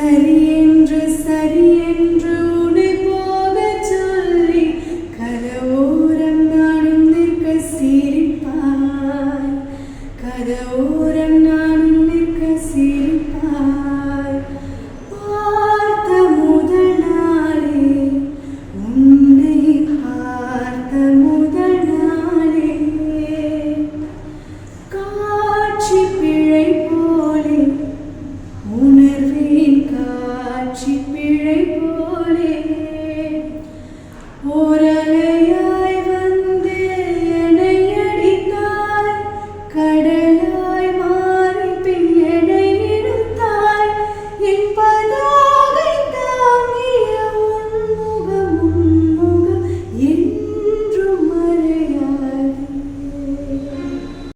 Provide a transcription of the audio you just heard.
சரியென்று உன்னை போகச் சொல்லி கதவோரம் நானும் நிற்க சிரிப்பாய். கதவோரம் நானும் நிற்க சிரிப்பாய். பார்த்த முதல் நாளே உன்னை பார்த்த முதல் நாளே காட்சி பிழை போலே உணர்வேன். காட்சி பிழை போலே ஓரலை